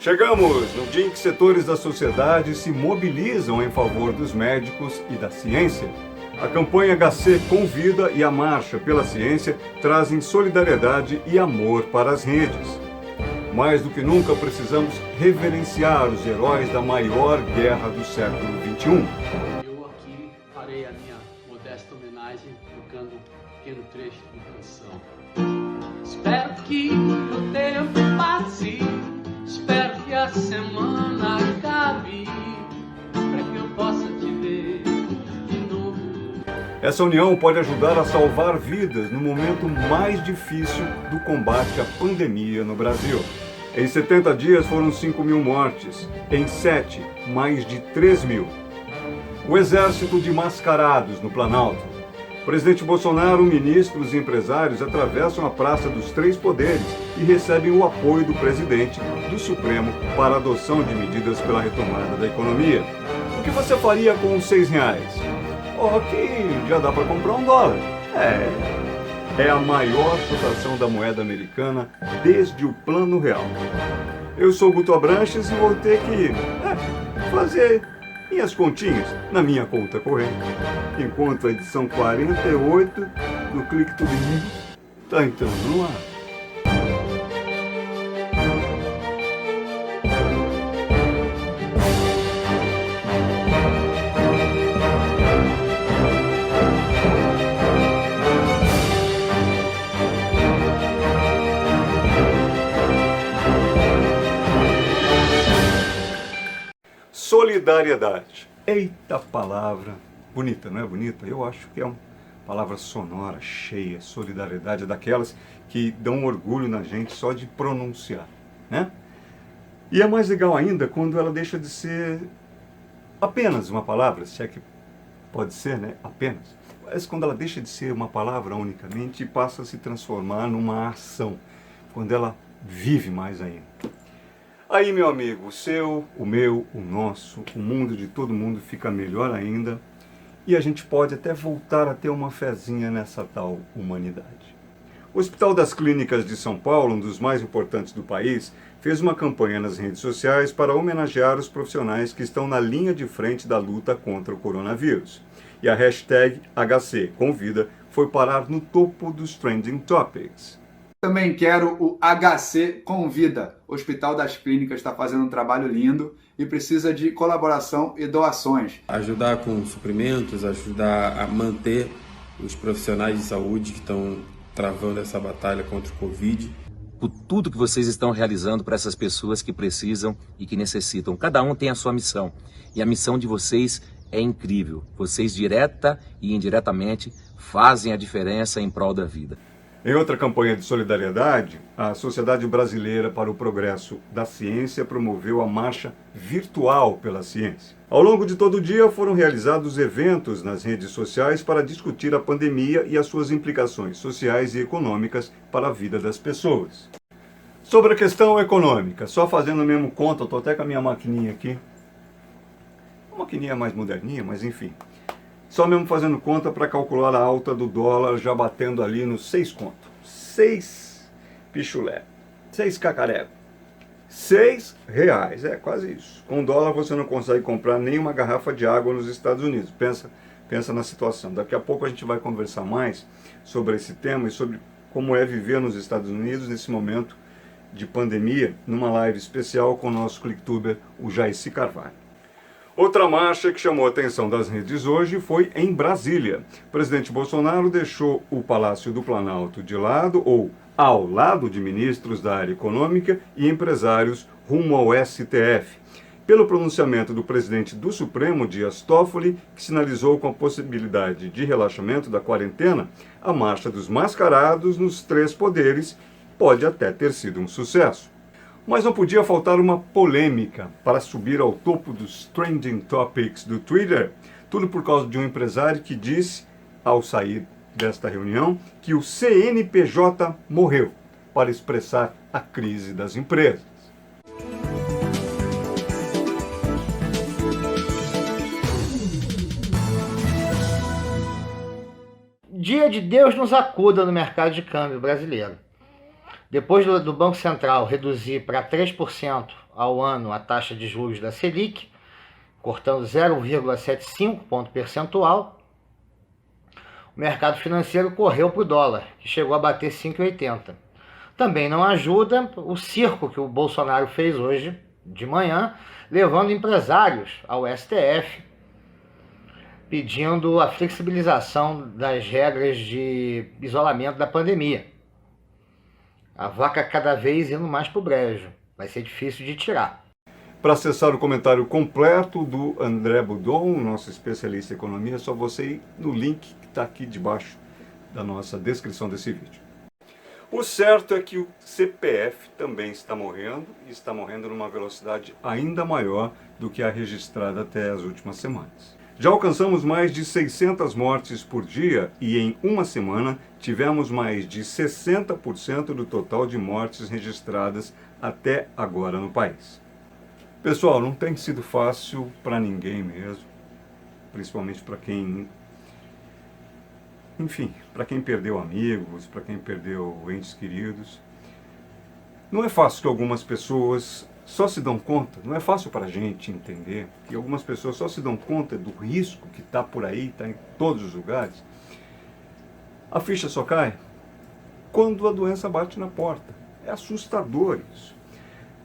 Chegamos no dia em que setores da sociedade se mobilizam em favor dos médicos e da ciência. A campanha HC Convida e a Marcha pela Ciência trazem solidariedade e amor para as redes. Mais do que nunca precisamos reverenciar os heróis da maior guerra do século XXI. Eu aqui farei a minha modesta homenagem tocando um pequeno trecho de canção. Espero que o tempo passe, espero que a semana acabe, para que eu possa te ver de novo. Essa união pode ajudar a salvar vidas no momento mais difícil do combate à pandemia no Brasil. Em 70 dias foram 5.000 mortes, em 7, mais de 3.000. O exército de mascarados no Planalto. O presidente Bolsonaro, ministros e empresários atravessam a Praça dos Três Poderes e recebem o apoio do presidente do Supremo para a adoção de medidas pela retomada da economia. O que você faria com os R$6? Que já dá para comprar $1. É a maior cotação da moeda americana desde o Plano Real. Eu sou Guto Abranches e vou ter que fazer minhas continhas na minha conta corrente, enquanto a edição 48 do Clique Tudo em Mim está entrando no ar. Solidariedade. Eita palavra. Bonita, não é bonita? Eu acho que é uma palavra sonora, cheia. Solidariedade é daquelas que dão orgulho na gente só de pronunciar, né? E é mais legal ainda quando ela deixa de ser apenas uma palavra, se é que pode ser, né? Apenas. Mas quando ela deixa de ser uma palavra unicamente e passa a se transformar numa ação. Quando ela vive mais ainda. Aí, meu amigo, o seu, o meu, o nosso, o mundo de todo mundo fica melhor ainda e a gente pode até voltar a ter uma fezinha nessa tal humanidade. O Hospital das Clínicas de São Paulo, um dos mais importantes do país, fez uma campanha nas redes sociais para homenagear os profissionais que estão na linha de frente da luta contra o coronavírus. E a hashtag HC Convida foi parar no topo dos Trending Topics. Também quero o HC Convida. O Hospital das Clínicas está fazendo um trabalho lindo e precisa de colaboração e doações. Ajudar com suprimentos, ajudar a manter os profissionais de saúde que estão travando essa batalha contra o Covid. Por tudo que vocês estão realizando para essas pessoas que precisam e que necessitam. Cada um tem a sua missão. E a missão de vocês é incrível. Vocês, direta e indiretamente, fazem a diferença em prol da vida. Em outra campanha de solidariedade, a Sociedade Brasileira para o Progresso da Ciência promoveu a Marcha Virtual pela Ciência. Ao longo de todo o dia foram realizados eventos nas redes sociais para discutir a pandemia e as suas implicações sociais e econômicas para a vida das pessoas. Sobre a questão econômica, só fazendo mesmo conta, estou até com a minha maquininha aqui. Uma maquininha mais moderninha, mas enfim. Só mesmo fazendo conta para calcular a alta do dólar, já batendo ali nos 6 conto. 6 pichulé. 6 cacareco. R$6. É quase isso. Com dólar você não consegue comprar nem uma garrafa de água nos Estados Unidos. Pensa na situação. Daqui a pouco a gente vai conversar mais sobre esse tema e sobre como é viver nos Estados Unidos nesse momento de pandemia, numa live especial com o nosso clicktuber, o Jairci Carvalho. Outra marcha que chamou a atenção das redes hoje foi em Brasília. O presidente Bolsonaro deixou o Palácio do Planalto de lado, ou ao lado de ministros da área econômica e empresários rumo ao STF. Pelo pronunciamento do presidente do Supremo, Dias Toffoli, que sinalizou com a possibilidade de relaxamento da quarentena, a marcha dos mascarados nos três poderes pode até ter sido um sucesso. Mas não podia faltar uma polêmica para subir ao topo dos trending topics do Twitter, tudo por causa de um empresário que disse, ao sair desta reunião, que o CNPJ morreu, para expressar a crise das empresas. Dia de Deus nos acuda no mercado de câmbio brasileiro. Depois do Banco Central reduzir para 3% ao ano a taxa de juros da Selic, cortando 0,75 ponto percentual, o mercado financeiro correu para o dólar, que chegou a bater 5,80. Também não ajuda o circo que o Bolsonaro fez hoje de manhã, levando empresários ao STF, pedindo a flexibilização das regras de isolamento da pandemia. A vaca cada vez indo mais para o brejo. Vai ser difícil de tirar. Para acessar o comentário completo do André Budon, nosso especialista em economia, é só você ir no link que está aqui debaixo da nossa descrição desse vídeo. O certo é que o CPF também está morrendo, e está morrendo numa velocidade ainda maior do que a registrada até as últimas semanas. Já alcançamos mais de 600 mortes por dia e em uma semana tivemos mais de 60% do total de mortes registradas até agora no país. Pessoal, não tem sido fácil para ninguém mesmo, principalmente para quem, enfim, para quem perdeu amigos, para quem perdeu entes queridos. Não é fácil que algumas pessoas só se dão conta, não é fácil para a gente entender que algumas pessoas só se dão conta do risco que está por aí, está em todos os lugares. A ficha só cai quando a doença bate na porta. É assustador isso.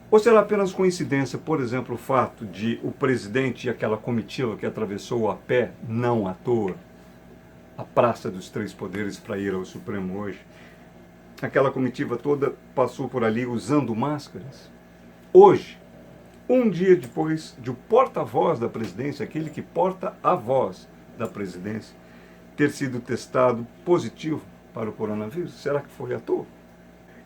Ou será apenas coincidência, por exemplo, o fato de o presidente e aquela comitiva que atravessou a pé, não à toa, a Praça dos Três Poderes para ir ao Supremo hoje, aquela comitiva toda passou por ali usando máscaras? Hoje, um dia depois de o porta-voz da presidência, aquele que porta a voz da presidência, ter sido testado positivo para o coronavírus, será que foi à toa?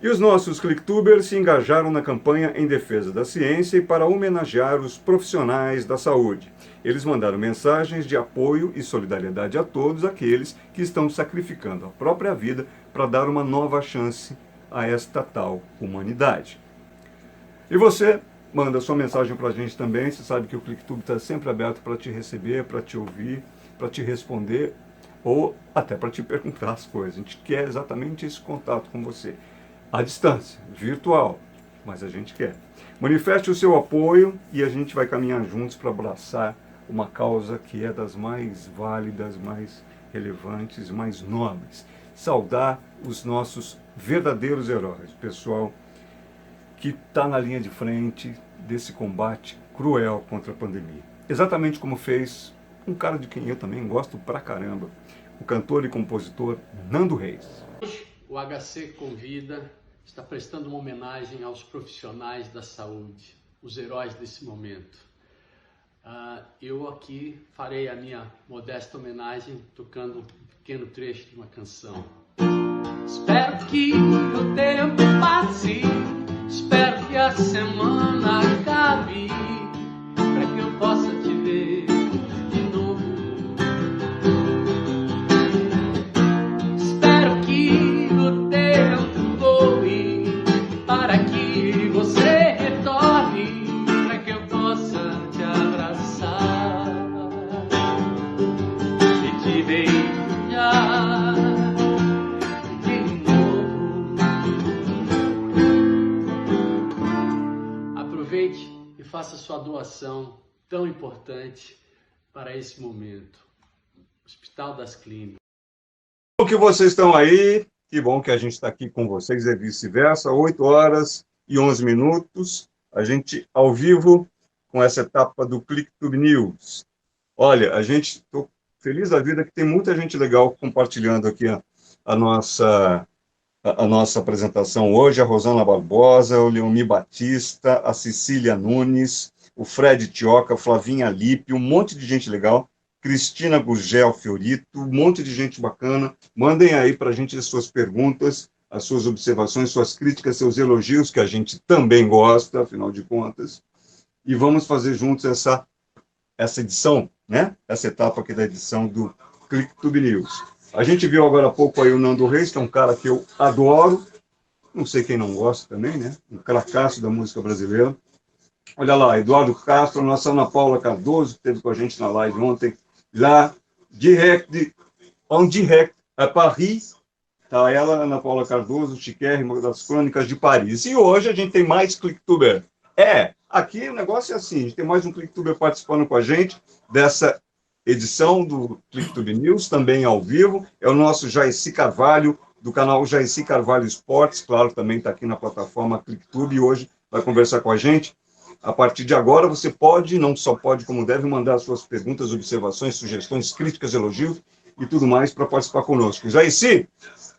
E os nossos clicktubers se engajaram na campanha em defesa da ciência e para homenagear os profissionais da saúde. Eles mandaram mensagens de apoio e solidariedade a todos aqueles que estão sacrificando a própria vida para dar uma nova chance a esta tal humanidade. E você manda sua mensagem para a gente também. Você sabe que o ClickTube está sempre aberto para te receber, para te ouvir, para te responder ou até para te perguntar as coisas. A gente quer exatamente esse contato com você. À distância, virtual, mas a gente quer. Manifeste o seu apoio e a gente vai caminhar juntos para abraçar uma causa que é das mais válidas, mais relevantes, mais nobres. Saudar os nossos verdadeiros heróis, pessoal que está na linha de frente desse combate cruel contra a pandemia. Exatamente como fez um cara de quem eu também gosto pra caramba, o cantor e compositor Nando Reis. O HC Convida está prestando uma homenagem aos profissionais da saúde, os heróis desse momento. Eu aqui farei a minha modesta homenagem tocando um pequeno trecho de uma canção. Espero que o tempo passe, espero que a semana acabe, para que eu possa te ver de novo. Espero que o tempo voe, para que você retorne, para que eu possa te abraçar e te beijar de novo. Aproveite e faça sua doação tão importante para esse momento. Hospital das Clínicas. Bom que vocês estão aí, que bom que a gente está aqui com vocês e vice-versa, 8 horas e 11 minutos, a gente ao vivo com essa etapa do ClickTube News. Olha, a gente, estou feliz da vida que tem muita gente legal compartilhando aqui a nossa apresentação hoje, a Rosana Barbosa, o Leomi Batista, a Cecília Nunes, o Fred Tioca, Flavinha Lippe, um monte de gente legal, Cristina Gurgel Fiorito, um monte de gente bacana. Mandem aí para a gente as suas perguntas, as suas observações, suas críticas, seus elogios, que a gente também gosta, afinal de contas. E vamos fazer juntos essa edição, né? Essa etapa aqui da edição do ClickTube News. A gente viu agora há pouco aí o Nando Reis, que é um cara que eu adoro, não sei quem não gosta também, né? Um cracaço da música brasileira. Olha lá, Eduardo Castro, nossa Ana Paula Cardoso, que esteve com a gente na live ontem, lá, en direct à Paris, Tá ela, Ana Paula Cardoso, chiquérrima das Crônicas de Paris. E hoje a gente tem mais Clicktuber. Aqui o negócio é assim, a gente tem mais um Clicktuber participando com a gente dessa edição do Clicktube News, também ao vivo. É o nosso Jaeci Carvalho, do canal Jaeci Carvalho Esportes, claro, também está aqui na plataforma Clicktube e hoje vai conversar com a gente. A partir de agora, você pode, não só pode, como deve, mandar suas perguntas, observações, sugestões, críticas, elogios e tudo mais para participar conosco. Jaeci,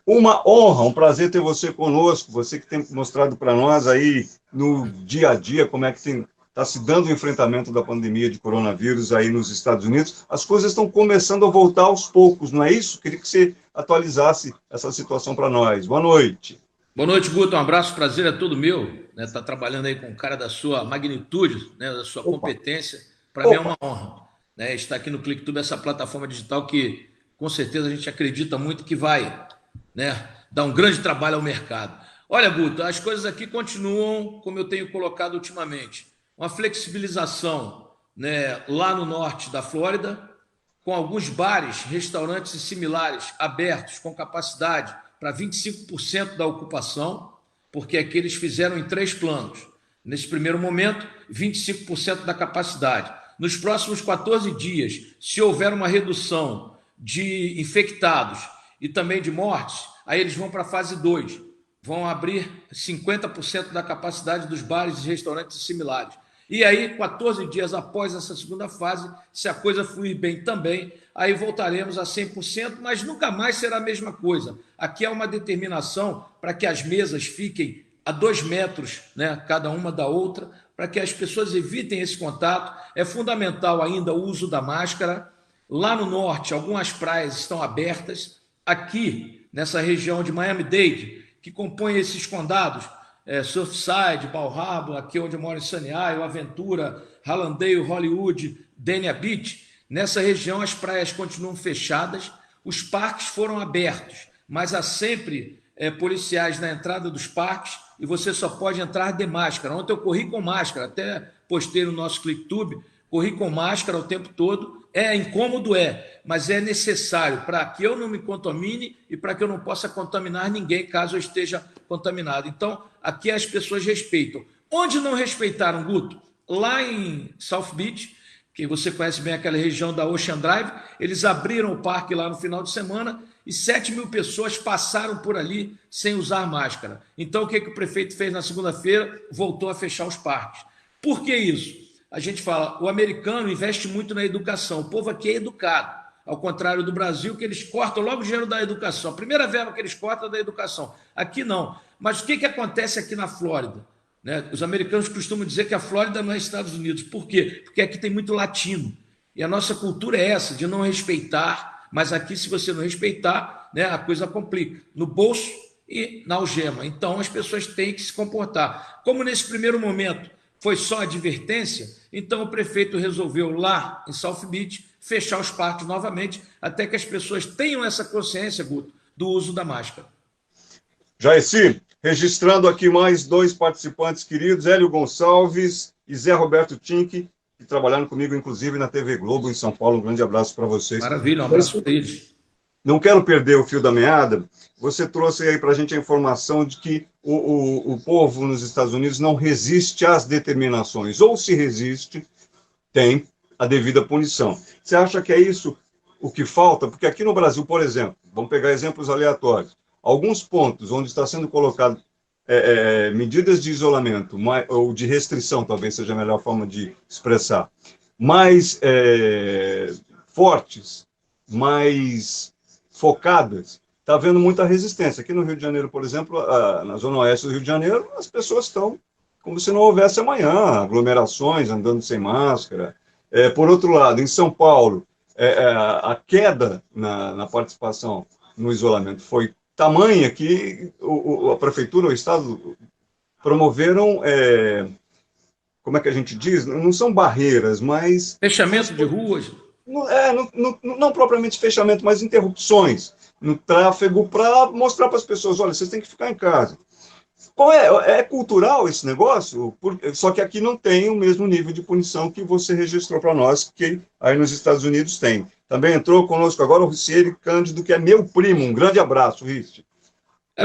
uma honra, um prazer ter você conosco, você que tem mostrado para nós aí no dia a dia como é que está se dando o enfrentamento da pandemia de coronavírus aí nos Estados Unidos. As coisas estão começando a voltar aos poucos, não é isso? Queria que você atualizasse essa situação para nós. Boa noite. Boa noite, Guto. Um abraço, prazer é todo meu. Tá trabalhando aí com um cara da sua magnitude, né, da sua competência. Para mim é uma honra, né, estar aqui no Clicktube, essa plataforma digital que, com certeza, a gente acredita muito que vai, né, dar um grande trabalho ao mercado. Olha, Guto, as coisas aqui continuam como eu tenho colocado ultimamente. Uma flexibilização, né, lá no norte da Flórida, com alguns bares, restaurantes e similares abertos com capacidade para 25% da ocupação, porque aqui eles fizeram em 3 planos. Nesse primeiro momento, 25% da capacidade. Nos próximos 14 dias, se houver uma redução de infectados e também de mortes, aí eles vão para a fase 2. Vão abrir 50% da capacidade dos bares e restaurantes similares. E aí, 14 dias após essa segunda fase, se a coisa fluir bem também, aí voltaremos a 100%, mas nunca mais será a mesma coisa. Aqui é uma determinação para que as mesas fiquem a 2 metros, né, cada uma da outra, para que as pessoas evitem esse contato. É fundamental ainda o uso da máscara. Lá no norte, algumas praias estão abertas. Aqui, nessa região de Miami-Dade, que compõe esses condados, Surfside, Bal Harbour, aqui onde eu moro em Sunny Isle, Aventura, Hallandale, Hollywood, Dania Beach, nessa região as praias continuam fechadas, os parques foram abertos, mas há sempre policiais na entrada dos parques e você só pode entrar de máscara. Ontem eu corri com máscara, até postei no nosso Clicktube, corri com máscara o tempo todo. É incômodo, mas é necessário para que eu não me contamine e para que eu não possa contaminar ninguém caso eu esteja contaminado. Então, aqui as pessoas respeitam. Onde não respeitaram, Guto? Lá em South Beach, que você conhece bem aquela região da Ocean Drive, eles abriram o parque lá no final de semana e 7 mil pessoas passaram por ali sem usar máscara. Então, o que o prefeito fez na segunda-feira? Voltou a fechar os parques. Por que isso? A gente fala, o americano investe muito na educação, o povo aqui é educado, ao contrário do Brasil, que eles cortam logo o dinheiro da educação. A primeira verba que eles cortam é da educação. Aqui não. Mas o que acontece aqui na Flórida? Né? Os americanos costumam dizer que a Flórida não é Estados Unidos. Por quê? Porque aqui tem muito latino. E a nossa cultura é essa, de não respeitar, mas aqui, se você não respeitar, né, a coisa complica. No bolso e na algema. Então, as pessoas têm que se comportar. Como nesse primeiro momento foi só advertência, então o prefeito resolveu lá em South Beach fechar os parques novamente, até que as pessoas tenham essa consciência, Guto, do uso da máscara. Jaeci, registrando aqui mais 2 participantes queridos, Hélio Gonçalves e Zé Roberto Tinck, que trabalharam comigo, inclusive, na TV Globo, em São Paulo. Um grande abraço para vocês. Maravilha, um abraço para eles. Não quero perder o fio da meada. Você trouxe aí para a gente a informação de que o povo nos Estados Unidos não resiste às determinações. Ou se resiste, tem a devida punição. Você acha que é isso o que falta? Porque aqui no Brasil, por exemplo, vamos pegar exemplos aleatórios. Alguns pontos onde está sendo colocado medidas de isolamento, ou de restrição, talvez seja a melhor forma de expressar, mais fortes, mais focadas, está havendo muita resistência. Aqui no Rio de Janeiro, por exemplo, na zona oeste do Rio de Janeiro, as pessoas estão como se não houvesse amanhã, aglomerações, andando sem máscara. Por outro lado, em São Paulo, a queda na participação no isolamento foi tamanha que a prefeitura, o Estado, promoveram, como é que a gente diz? Não são barreiras, mas... Fechamento de ruas. Não propriamente fechamento, mas interrupções no tráfego para mostrar para as pessoas, olha, vocês têm que ficar em casa. É cultural esse negócio? Só que aqui não tem o mesmo nível de punição que você registrou para nós, que aí nos Estados Unidos tem. Também entrou conosco agora o Ricieri Cândido, que é meu primo. Um grande abraço, Ricci.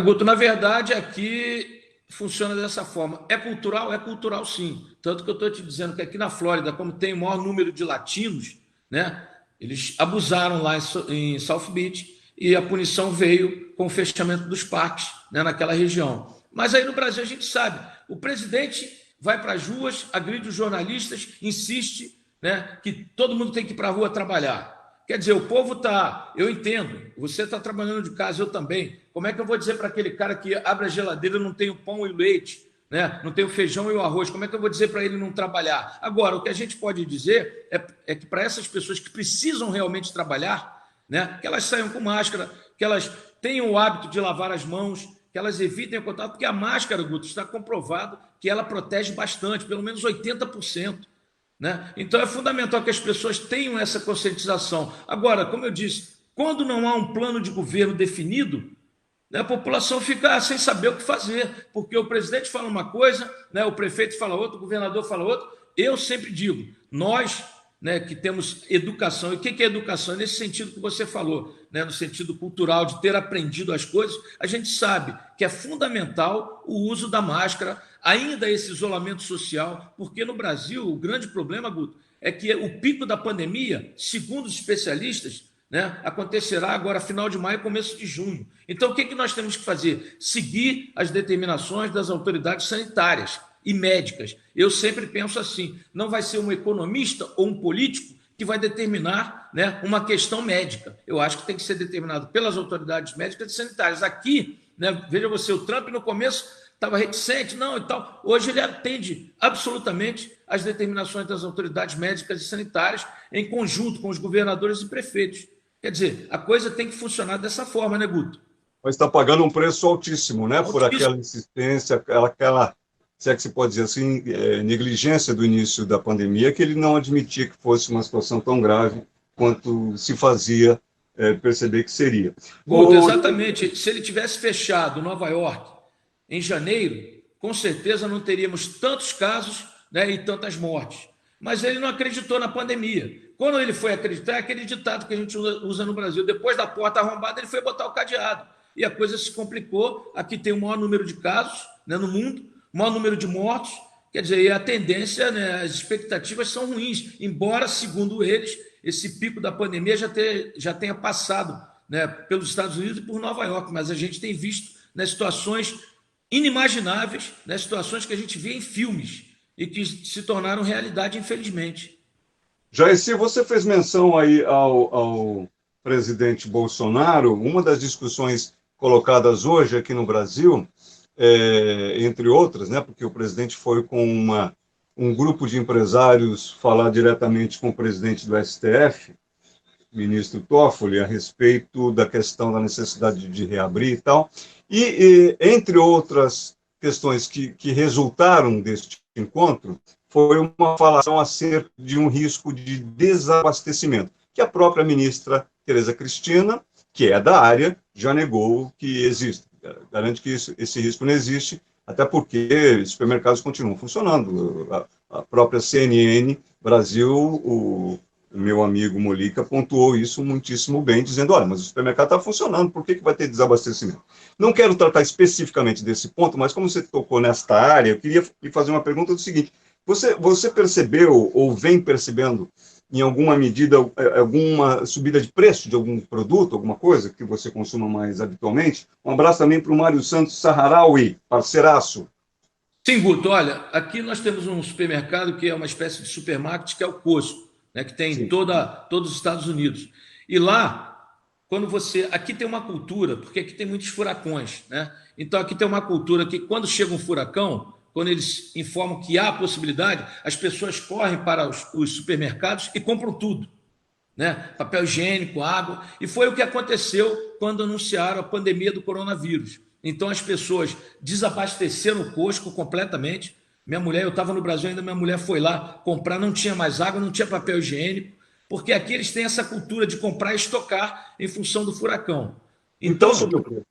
Guto, na verdade, aqui funciona dessa forma. É cultural? É cultural, sim. Tanto que eu estou te dizendo que aqui na Flórida, como tem o maior número de latinos, né, eles abusaram lá em South Beach e a punição veio com o fechamento dos parques, né, naquela região. Mas aí no Brasil a gente sabe, o presidente vai para as ruas, agride os jornalistas, insiste, né, que todo mundo tem que ir para a rua trabalhar. Quer dizer, o povo está... Eu entendo, você está trabalhando de casa, eu também. Como é que eu vou dizer para aquele cara que abre a geladeira e não tem o pão e o leite, né? Não tem o feijão e o arroz? Como é que eu vou dizer para ele não trabalhar? Agora, o que a gente pode dizer é que para essas pessoas que precisam realmente trabalhar, né, que elas saiam com máscara, que elas tenham o hábito de lavar as mãos, que elas evitem o contato, porque a máscara, Guto, está comprovado que ela protege bastante, pelo menos 80%. Né? Então é fundamental que as pessoas tenham essa conscientização. Agora, como eu disse, quando não há um plano de governo definido, né, a população fica sem saber o que fazer, porque o presidente fala uma coisa, né, o prefeito fala outra, o governador fala outra. Eu sempre digo, nós, né, que temos educação, e o que é educação? Nesse sentido que você falou, né, no sentido cultural, de ter aprendido as coisas, a gente sabe que é fundamental o uso da máscara, ainda esse isolamento social, porque no Brasil o grande problema, Guto, é que o pico da pandemia, segundo os especialistas, né, acontecerá agora final de maio, começo de junho. Então o que nós temos que fazer? Seguir as determinações das autoridades sanitárias e médicas. Eu sempre penso assim, não vai ser um economista ou um político que vai determinar, né, uma questão médica. Eu acho que tem que ser determinado pelas autoridades médicas e sanitárias. Aqui, né, veja você, o Trump no começo estava reticente, não e tal. Hoje ele atende absolutamente às determinações das autoridades médicas e sanitárias em conjunto com os governadores e prefeitos. Quer dizer, a coisa tem que funcionar dessa forma, né, Guto? Mas está pagando um preço altíssimo, né? Altíssimo. Por aquela insistência, aquela, se é que se pode dizer assim, negligência do início da pandemia, que ele não admitia que fosse uma situação tão grave quanto se fazia perceber que seria. Guto, exatamente. Se ele tivesse fechado Nova York em janeiro, com certeza não teríamos tantos casos, né, e tantas mortes. Mas ele não acreditou na pandemia. Quando ele foi acreditar, é aquele ditado que a gente usa no Brasil, depois da porta arrombada, ele foi botar o cadeado. E a coisa se complicou. Aqui tem o maior número de casos, né, no mundo, o maior número de mortos. Quer dizer, e a tendência, né, as expectativas são ruins, embora, segundo eles, esse pico da pandemia já tenha passado, né, pelos Estados Unidos e por Nova York. Mas a gente tem visto, né, situações inimagináveis, né, situações que a gente vê em filmes e que se tornaram realidade, infelizmente. Jair, se você fez menção aí ao presidente Bolsonaro, uma das discussões colocadas hoje aqui no Brasil, entre outras, né, porque o presidente foi com um grupo de empresários falar diretamente com o presidente do STF, ministro Toffoli, a respeito da questão da necessidade de reabrir e tal, e entre outras questões que resultaram deste encontro, foi uma falação acerca de um risco de desabastecimento, que a própria ministra Tereza Cristina, que é da área, já negou que existe. Garante que esse risco não existe, até porque os supermercados continuam funcionando. A própria CNN Brasil, o meu amigo Molica pontuou isso muitíssimo bem, dizendo, olha, mas o supermercado está funcionando, por que vai ter desabastecimento? Não quero tratar especificamente desse ponto, mas como você tocou nesta área, eu queria lhe fazer uma pergunta do seguinte, você percebeu ou vem percebendo, em alguma medida, alguma subida de preço de algum produto, alguma coisa que você consuma mais habitualmente? Um abraço também para o Mário Santos Saharaui, parceiraço. Sim, Guto, olha, aqui nós temos um supermercado que é uma espécie de supermarket, que é o Costco, né, que tem em todos os Estados Unidos. E lá, quando você... Aqui tem uma cultura, porque aqui tem muitos furacões, né? Então aqui tem uma cultura que quando chega um furacão, quando eles informam que há a possibilidade, as pessoas correm para os supermercados e compram tudo, né? Papel higiênico, água, e foi o que aconteceu quando anunciaram a pandemia do coronavírus. Então as pessoas desabasteceram o Costco completamente. Minha mulher, eu estava no Brasil ainda, minha mulher foi lá comprar, não tinha mais água, não tinha papel higiênico, porque aqui eles têm essa cultura de comprar e estocar em função do furacão. Então subiu o preço.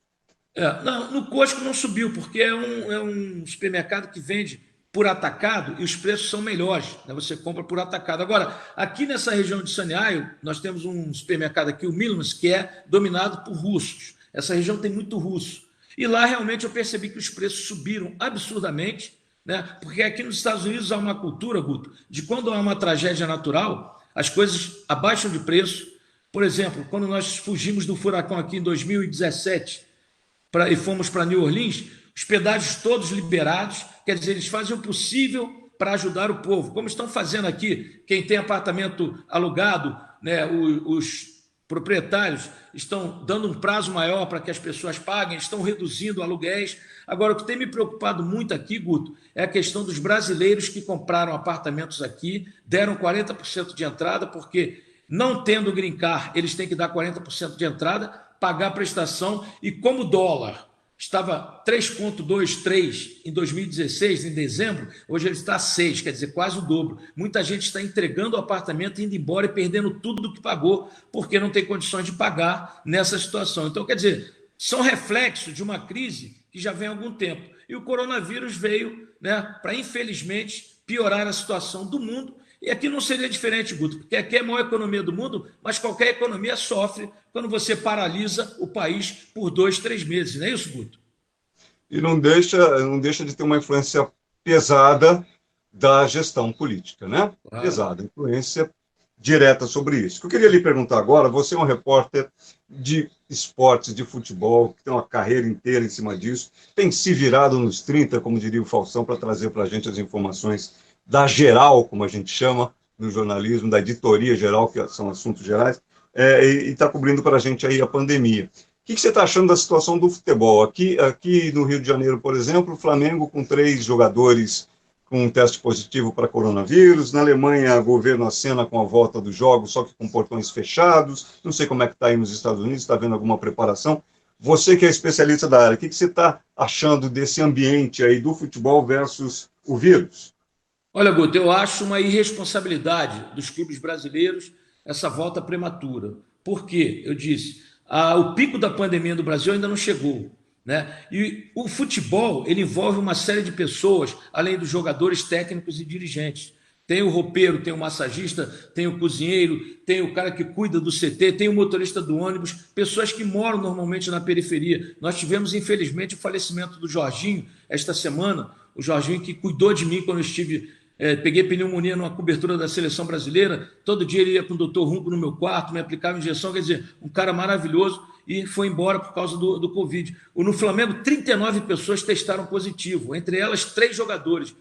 Não, no Costco não subiu, porque é um supermercado que vende por atacado e os preços são melhores, né? Você compra por atacado. Agora, aqui nessa região de Saniaio, nós temos um supermercado aqui, o Milmas, que é dominado por russos. Essa região tem muito russo. E lá realmente eu percebi que os preços subiram absurdamente, né? Porque aqui nos Estados Unidos há uma cultura, Guto, de quando há uma tragédia natural, as coisas abaixam de preço. Por exemplo, quando nós fugimos do furacão aqui em 2017 e fomos para New Orleans, os pedágios todos liberados, quer dizer, eles fazem o possível para ajudar o povo, como estão fazendo aqui, quem tem apartamento alugado, né, os proprietários estão dando um prazo maior para que as pessoas paguem, estão reduzindo aluguéis. Agora, o que tem me preocupado muito aqui, Guto, é a questão dos brasileiros que compraram apartamentos aqui, deram 40% de entrada, porque não tendo green card, eles têm que dar 40% de entrada, pagar a prestação, e como o dólar estava 3,23 em 2016, em dezembro, hoje ele está a 6, quer dizer, quase o dobro. Muita gente está entregando o apartamento, indo embora e perdendo tudo do que pagou, porque não tem condições de pagar nessa situação. Então, quer dizer, são reflexos de uma crise que já vem há algum tempo. E o coronavírus veio, né, para, infelizmente, piorar a situação do mundo. E aqui não seria diferente, Guto, porque aqui é a maior economia do mundo, mas qualquer economia sofre quando você paralisa o país por 2, 3 meses, não é isso, Guto? E não deixa de ter uma influência pesada da gestão política, né? Claro. Pesada, influência direta sobre isso. O que eu queria lhe perguntar agora, você é um repórter de esportes, de futebol, que tem uma carreira inteira em cima disso, tem se virado nos 30, como diria o Faustão, para trazer para a gente as informações da geral, como a gente chama no jornalismo, da editoria geral, que são assuntos gerais, e está cobrindo para a gente aí a pandemia. O que você está achando da situação do futebol? Aqui no Rio de Janeiro, por exemplo, o Flamengo com 3 jogadores com um teste positivo para coronavírus. Na Alemanha, o governo acena com a volta dos jogos, só que com portões fechados. Não sei como é que está aí nos Estados Unidos, está vendo alguma preparação? Você que é especialista da área, o que você está achando desse ambiente aí do futebol versus o vírus? Olha, Guto, eu acho uma irresponsabilidade dos clubes brasileiros essa volta prematura. Por quê? Eu disse, o pico da pandemia do Brasil ainda não chegou, né? E o futebol, ele envolve uma série de pessoas, além dos jogadores, técnicos e dirigentes. Tem o roupeiro, tem o massagista, tem o cozinheiro, tem o cara que cuida do CT, tem o motorista do ônibus, pessoas que moram normalmente na periferia. Nós tivemos, infelizmente, o falecimento do Jorginho esta semana, o Jorginho que cuidou de mim quando eu estive... peguei pneumonia numa cobertura da seleção brasileira, todo dia ele ia com o doutor Rumbo no meu quarto, me aplicava injeção, quer dizer, um cara maravilhoso, e foi embora por causa do Covid. No Flamengo, 39 pessoas testaram positivo, entre elas 3 jogadores.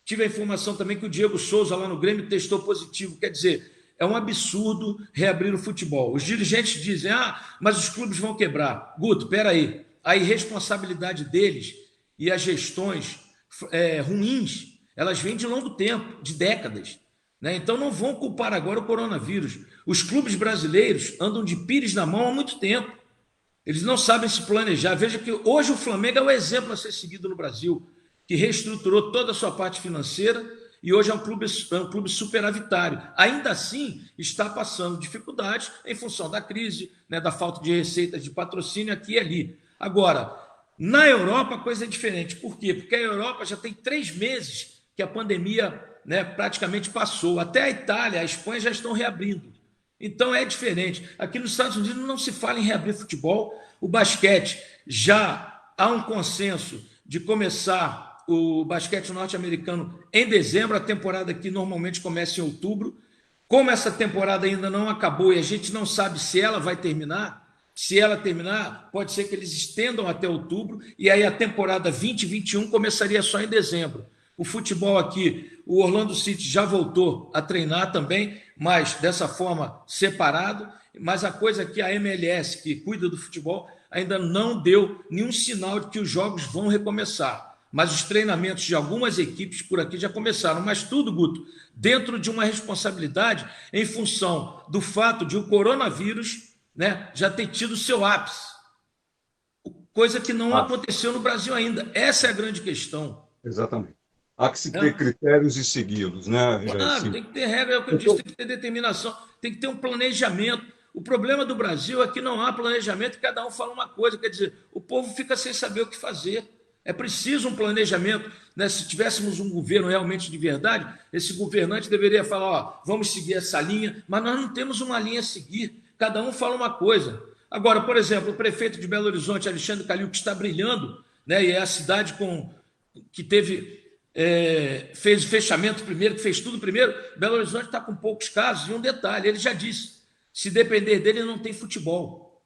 Tive a informação também que o Diego Souza, lá no Grêmio, testou positivo, quer dizer, é um absurdo reabrir o futebol. Os dirigentes dizem, mas os clubes vão quebrar. Guto, peraí, a irresponsabilidade deles e as gestões ruins, elas vêm de longo tempo, de décadas, né? Então não vão culpar agora o coronavírus. Os clubes brasileiros andam de pires na mão há muito tempo. Eles não sabem se planejar. Veja que hoje o Flamengo é o exemplo a ser seguido no Brasil, que reestruturou toda a sua parte financeira e hoje é um clube superavitário. Ainda assim, está passando dificuldades em função da crise, né, da falta de receitas de patrocínio aqui e ali. Agora, na Europa a coisa é diferente. Por quê? Porque a Europa já tem 3 meses que a pandemia, né, praticamente passou. Até a Itália, a Espanha já estão reabrindo. Então é diferente. Aqui nos Estados Unidos não se fala em reabrir futebol. O basquete, já há um consenso de começar o basquete norte-americano em dezembro. A temporada aqui normalmente começa em outubro. Como essa temporada ainda não acabou e a gente não sabe se ela vai terminar, se ela terminar, pode ser que eles estendam até outubro e aí a temporada 2021 começaria só em dezembro. O futebol aqui, o Orlando City já voltou a treinar também, mas dessa forma separado. Mas a coisa é que a MLS, que cuida do futebol, ainda não deu nenhum sinal de que os jogos vão recomeçar. Mas os treinamentos de algumas equipes por aqui já começaram. Mas tudo, Guto, dentro de uma responsabilidade em função do fato de o coronavírus, né, já ter tido seu ápice. Coisa que não aconteceu no Brasil ainda. Essa é a grande questão. Exatamente. Há que se ter critérios e segui-los, né? Claro, tem que ter regra, é o que eu disse, tem que ter determinação, tem que ter um planejamento. O problema do Brasil é que não há planejamento e cada um fala uma coisa, quer dizer, o povo fica sem saber o que fazer. É preciso um planejamento, né? Se tivéssemos um governo realmente de verdade, esse governante deveria falar, vamos seguir essa linha, mas nós não temos uma linha a seguir, cada um fala uma coisa. Agora, por exemplo, o prefeito de Belo Horizonte, Alexandre Calil, que está brilhando, né, e é a cidade que fez o fechamento primeiro, que fez tudo primeiro. Belo Horizonte está com poucos casos, e um detalhe, ele já disse, se depender dele, não tem futebol.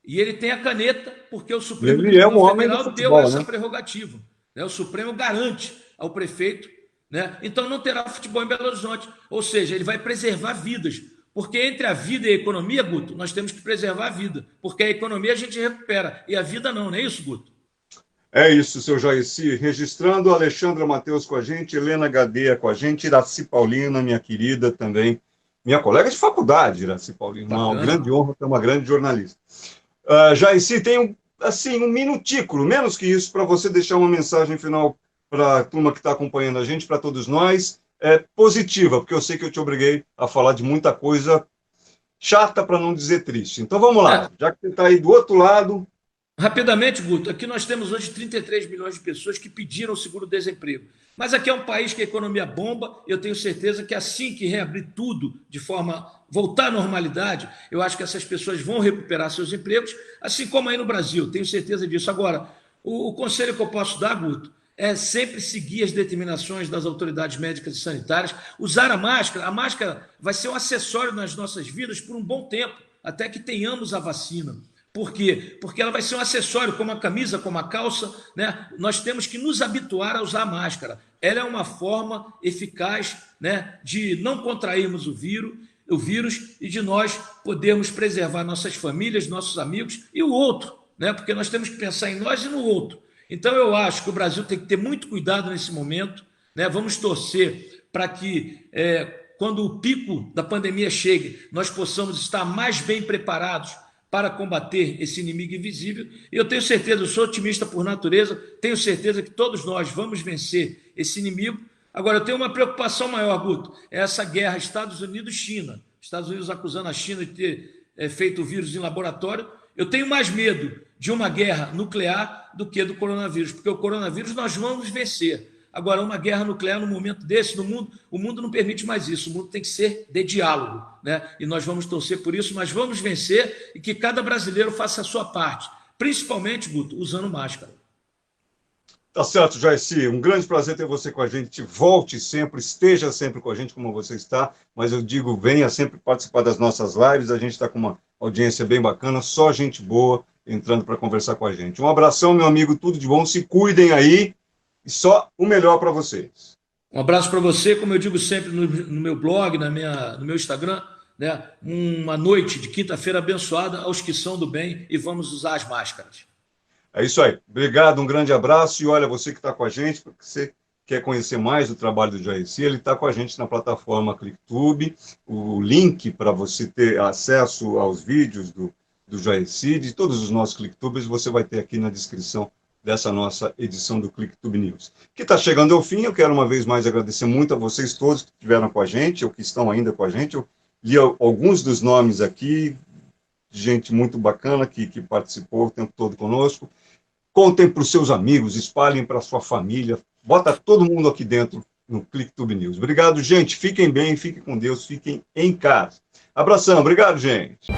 E ele tem a caneta, porque o Supremo Tribunal Federal deu essa prerrogativa. Né? O Supremo garante ao prefeito, né? Então não terá futebol em Belo Horizonte. Ou seja, ele vai preservar vidas. Porque entre a vida e a economia, Guto, nós temos que preservar a vida. Porque a economia a gente recupera, e a vida não é isso, Guto? É isso, seu Jairci. Registrando, Alexandra Matheus com a gente, Helena Gadeia com a gente, Iraci Paulina, minha querida também, minha colega de faculdade, Iraci Paulina, uma grande honra, é uma grande jornalista. Jairci, tem um minutículo, menos que isso, para você deixar uma mensagem final para a turma que está acompanhando a gente, para todos nós, positiva, porque eu sei que eu te obriguei a falar de muita coisa chata, para não dizer triste. Então vamos lá, já que você está aí do outro lado. Rapidamente, Guto, aqui nós temos hoje 33 milhões de pessoas que pediram o seguro-desemprego. Mas aqui é um país que a economia bomba, eu tenho certeza que assim que reabrir tudo de forma voltar à normalidade, eu acho que essas pessoas vão recuperar seus empregos, assim como aí no Brasil, tenho certeza disso. Agora, o conselho que eu posso dar, Guto, é sempre seguir as determinações das autoridades médicas e sanitárias, usar a máscara vai ser um acessório nas nossas vidas por um bom tempo, até que tenhamos a vacina. Por quê? Porque ela vai ser um acessório, como a camisa, como a calça, né? Nós temos que nos habituar a usar a máscara. Ela é uma forma eficaz, né, de não contrairmos o vírus e de nós podermos preservar nossas famílias, nossos amigos e o outro, né? Porque nós temos que pensar em nós e no outro. Então eu acho que o Brasil tem que ter muito cuidado nesse momento, né? Vamos torcer para que, quando o pico da pandemia chegue, nós possamos estar mais bem preparados para combater esse inimigo invisível. E eu tenho certeza, eu sou otimista por natureza, tenho certeza que todos nós vamos vencer esse inimigo. Agora, eu tenho uma preocupação maior, Guto, é essa guerra Estados Unidos-China. Estados Unidos acusando a China de ter feito o vírus em laboratório. Eu tenho mais medo de uma guerra nuclear do que do coronavírus, porque o coronavírus nós vamos vencer. Agora, uma guerra nuclear no momento desse, no mundo, o mundo não permite mais isso, o mundo tem que ser de diálogo, né? E nós vamos torcer por isso, mas vamos vencer e que cada brasileiro faça a sua parte, principalmente, Guto, usando máscara. Tá certo, Jairci, um grande prazer ter você com a gente, volte sempre, esteja sempre com a gente como você está, mas eu digo, venha sempre participar das nossas lives, a gente está com uma audiência bem bacana, só gente boa entrando para conversar com a gente. Um abração, meu amigo, tudo de bom, se cuidem aí, e só o melhor para vocês. Um abraço para você, como eu digo sempre no meu blog, no meu Instagram, né? Uma noite de quinta-feira abençoada aos que são do bem e vamos usar as máscaras. É isso aí. Obrigado, um grande abraço. E olha, você que está com a gente, porque você quer conhecer mais do trabalho do Jairci, ele está com a gente na plataforma ClickTube. O link para você ter acesso aos vídeos do Jairci, de todos os nossos ClickTubers, você vai ter aqui na descrição dessa nossa edição do ClickTube News. Que está chegando ao fim, eu quero uma vez mais agradecer muito a vocês todos que estiveram com a gente, ou que estão ainda com a gente. Eu li alguns dos nomes aqui, gente muito bacana que participou o tempo todo conosco. Contem para os seus amigos, espalhem para a sua família, bota todo mundo aqui dentro no ClickTube News. Obrigado, gente. Fiquem bem, fiquem com Deus, fiquem em casa. Abração, obrigado, gente.